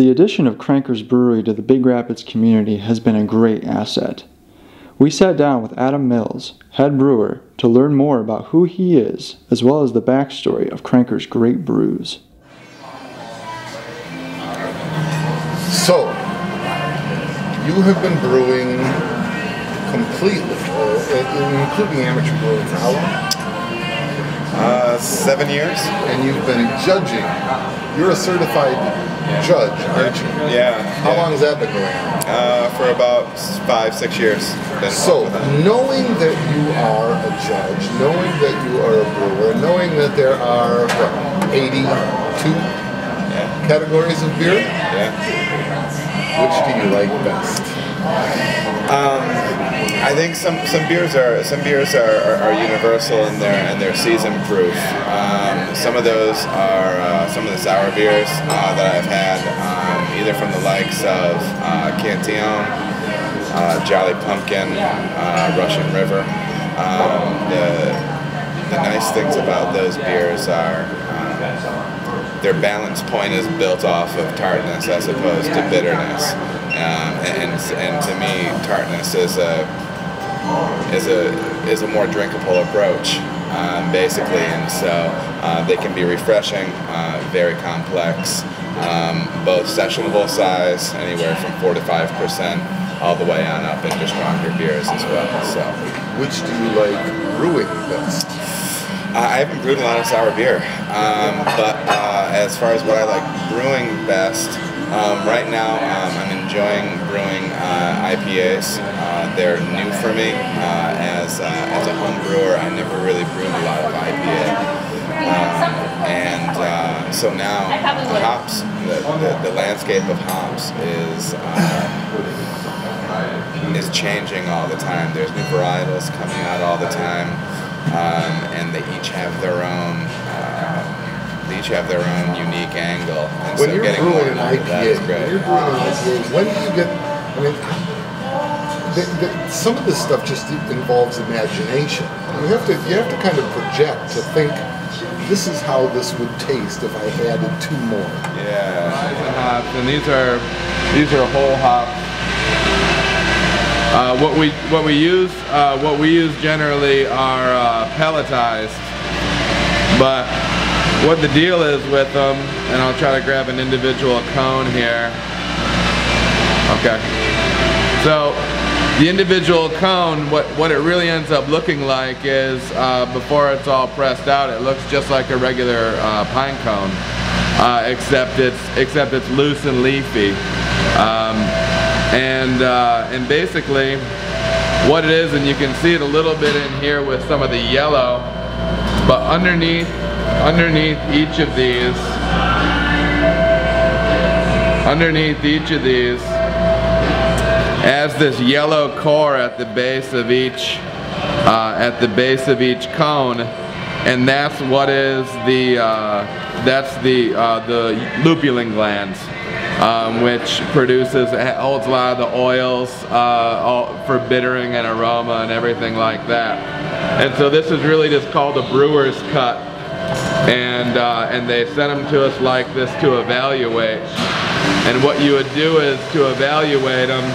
The addition of Cranker's Brewery to the Big Rapids community has been a great asset. We sat down with Adam Mills, head brewer, to learn more about who he is, as well as the backstory of Cranker's great brews. So, you have been brewing completely, including amateur brewing, for how long? 7 years. And you've been judging. You're a certified judge, aren't you? Yeah. How long has that been going on? For about 5-6 years. So, knowing that you are a judge, knowing that you are a brewer, knowing that there are, what, 82 categories of beer? Yeah. Which do you like best? I think some beers are universal in their season proof. Some of those are some of the sour beers that I've had, either from the likes of Cantillon, Jolly Pumpkin, Russian River. The nice things about those beers are their balance point is built off of tartness as opposed to bitterness, and to me, tartness is a more drinkable approach, basically, and so they can be refreshing, very complex, both sessionable size, anywhere from 4 to 5%, all the way on up into stronger beers as well. So, which do you like brewing best? I haven't brewed a lot of sour beer, but as far as what I like brewing best, right now I'm enjoying brewing IPAs. They're new for me. As a home brewer, I never really brewed a lot of IPA. So now the hops, the landscape of hops is changing all the time. There's new varietals coming out all the time. And they each have their own unique angle. And when so you're getting brewing an IPA, when do you get? I mean, some of this stuff just involves imagination. You have to kind of project to think, this is how this would taste if I added 2 more. Yeah, and these are whole hops. What we use generally are pelletized, but what the deal is with them, and I'll try to grab an individual cone here. Okay, so the individual cone, what it really ends up looking like is, before it's all pressed out, it looks just like a regular pine cone, except it's loose and leafy. And basically what it is, and you can see it a little bit in here with some of the yellow, but underneath each of these, as this yellow core at the base of each cone, and that's what is the lupulin glands, which holds a lot of the oils for bittering and aroma and everything like that. And so this is really just called a brewer's cut, and they sent them to us like this to evaluate. And what you would do is, to evaluate them,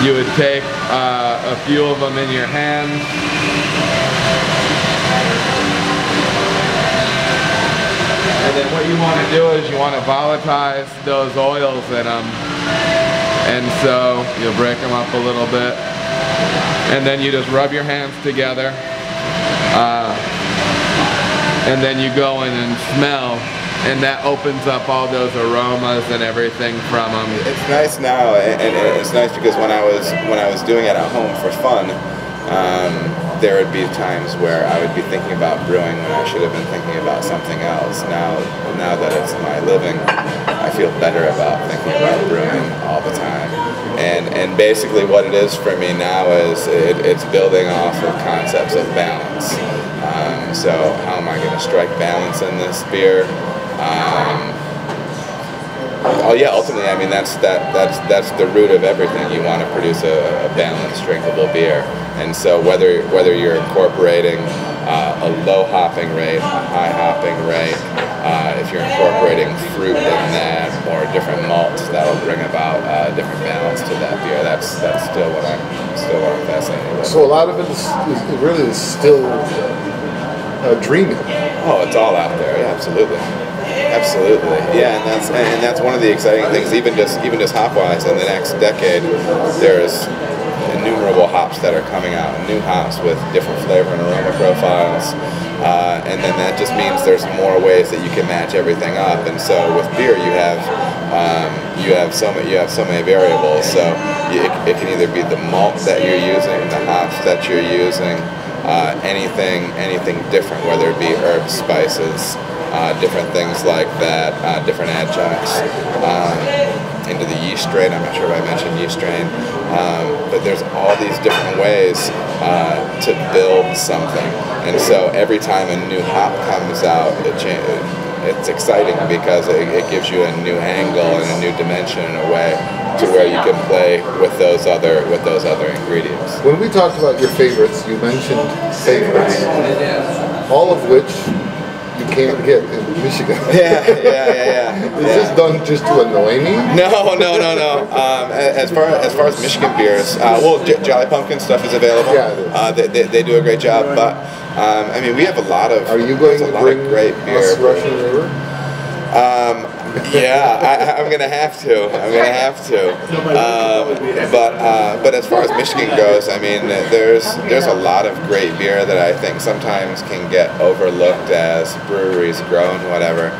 you would take a few of them in your hands, and then what you want to do is you want to volatilize those oils in them, and so you'll break them up a little bit, and then you just rub your hands together, and then you go in and smell, and that opens up all those aromas and everything from them. It's nice now, and it's nice because when I was doing it at home for fun, there would be times where I would be thinking about brewing when I should have been thinking about something else. Now that it's my living, I feel better about thinking about brewing all the time. And basically what it is for me now is it's building off of concepts of balance. So how am I going to strike balance in this beer? Oh yeah, ultimately, I mean that's the root of everything. You want to produce a balanced, drinkable beer, and so whether you're incorporating a low hopping rate, a high hopping rate, if you're incorporating fruit in that or different malts, that'll bring about a different balance to that beer. That's still what I'm fascinated with. So a lot of it it really is still dreaming. Oh, it's all out there. Yeah, absolutely. Absolutely, yeah, and that's one of the exciting things. Even just hop-wise, in the next decade, there's innumerable hops that are coming out, new hops with different flavor and aroma profiles, and then that just means there's more ways that you can match everything up. And so with beer, you have so many variables. So it can either be the malt that you're using, the hops that you're using, anything different, whether it be herbs, spices. Different things like that, different adjuncts into the yeast strain. I'm not sure if I mentioned yeast strain, but there's all these different ways to build something. And so every time a new hop comes out, it's exciting because it gives you a new angle and a new dimension in a way to where you can play with those other ingredients. When we talked about your favorites, you mentioned favorites, all of which you can't get in Michigan. Yeah. Is this done just to annoy me? No. As far as Michigan beers, Jolly Pumpkin stuff is available. Yeah, it is. They do a great job. But I mean, we have a lot of. Are you going to bring great beer? us Russian River? Yeah, I'm gonna have to. But as far as Michigan goes, I mean, there's a lot of great beer that I think sometimes can get overlooked as breweries growing whatever.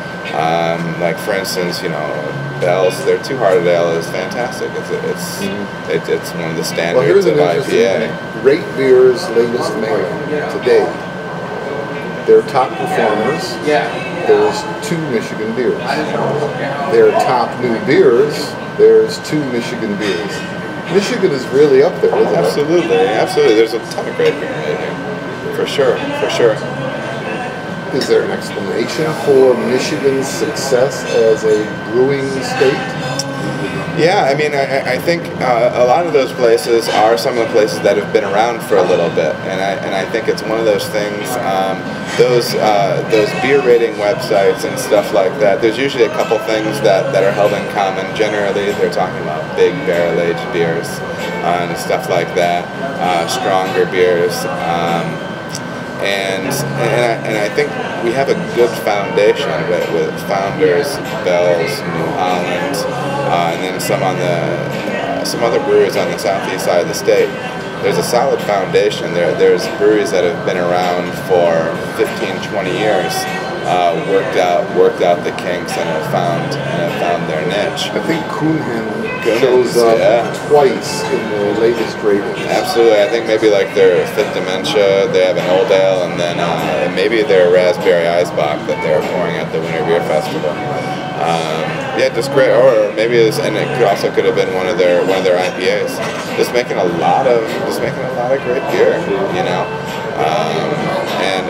Like for instance, Bell's, their Two-Hearted Ale is fantastic. It's one of the standards of IPA. Rate Beer's latest mailing today. Their top performers. There's 2 Michigan beers. Their top new beers, there's 2 Michigan beers. Michigan is really up there, isn't it? Absolutely. There's a ton of great beer made here. For sure. Is there an explanation for Michigan's success as a brewing state? Yeah, I mean, I think a lot of those places are some of the places that have been around for a little bit, and I think it's one of those things. Those beer rating websites and stuff like that. There's usually a couple things that are held in common. Generally, they're talking about big barrel-aged beers and stuff like that, stronger beers. And I think we have a good foundation with Founders, Bell's, New Holland, and then some other breweries on the southeast side of the state. There's a solid foundation. There's breweries that have been around for 15, 20 years, worked out the kinks and have found their niche. I think Coonhan shows up twice in the latest ratings. Absolutely. I think maybe like their Fifth Dementia, they have an Old Ale, and then maybe their Raspberry Eisbach that they're pouring at the Winter Beer Festival. Just great. Or maybe and it could have been one of their IPAs. Just making a lot of great beer,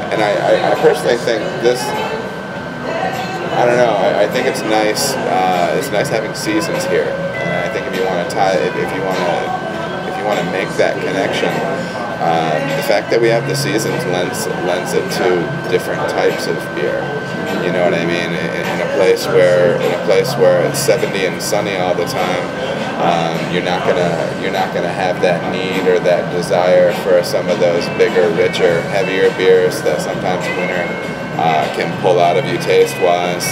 And I personally think this. I don't know. I think it's nice. It's nice having seasons here, and I think if you want to make that connection, the fact that we have the seasons lends it to different types of beer. You know what I mean? In a place where it's 70 and sunny all the time, you're not gonna have that need or that desire for some of those bigger, richer, heavier beers that sometimes winter can pull out of you taste-wise.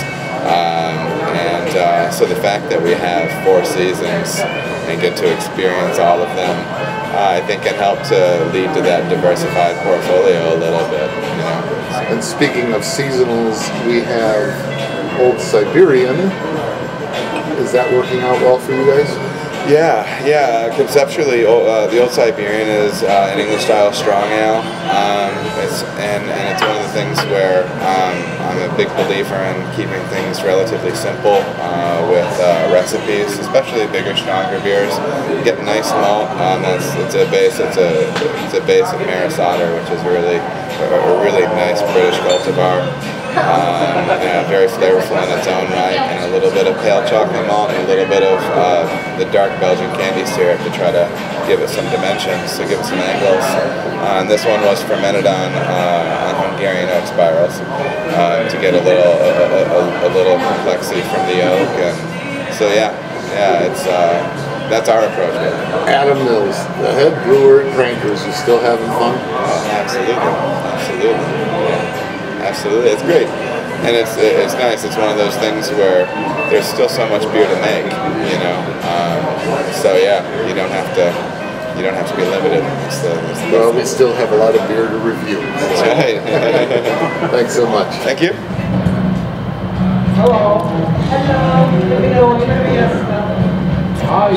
So the fact that we have 4 seasons and get to experience all of them, I think can help to lead to that diversified portfolio a little bit. And speaking of seasonals, we have Old Siberian. Is that working out well for you guys? Yeah. Conceptually, the Old Siberian is an English-style strong ale. It's one of the things where I'm a big believer in keeping things relatively simple with recipes, especially bigger, stronger beers. Get nice malt. It's a base of Maris Otter, which is a really nice British cultivar. Very flavorful in its own right, and a little bit of pale chocolate malt and a little bit of the dark Belgian candy syrup to try to give it some dimensions, to give it some angles. And this one was fermented on Hungarian oak spirals to get a little complexity from the oak, and so yeah, it's that's our approach. Adam Mills, the head brewer at Crankers, is still having fun? Absolutely. It's great, and it's nice. It's one of those things where there's still so much beer to make, you know. So yeah, you don't have to be limited. Well, we still have a lot of beer to review. That's right. Thanks so much. Thank you. Hello. Hello. Let me know. Hi.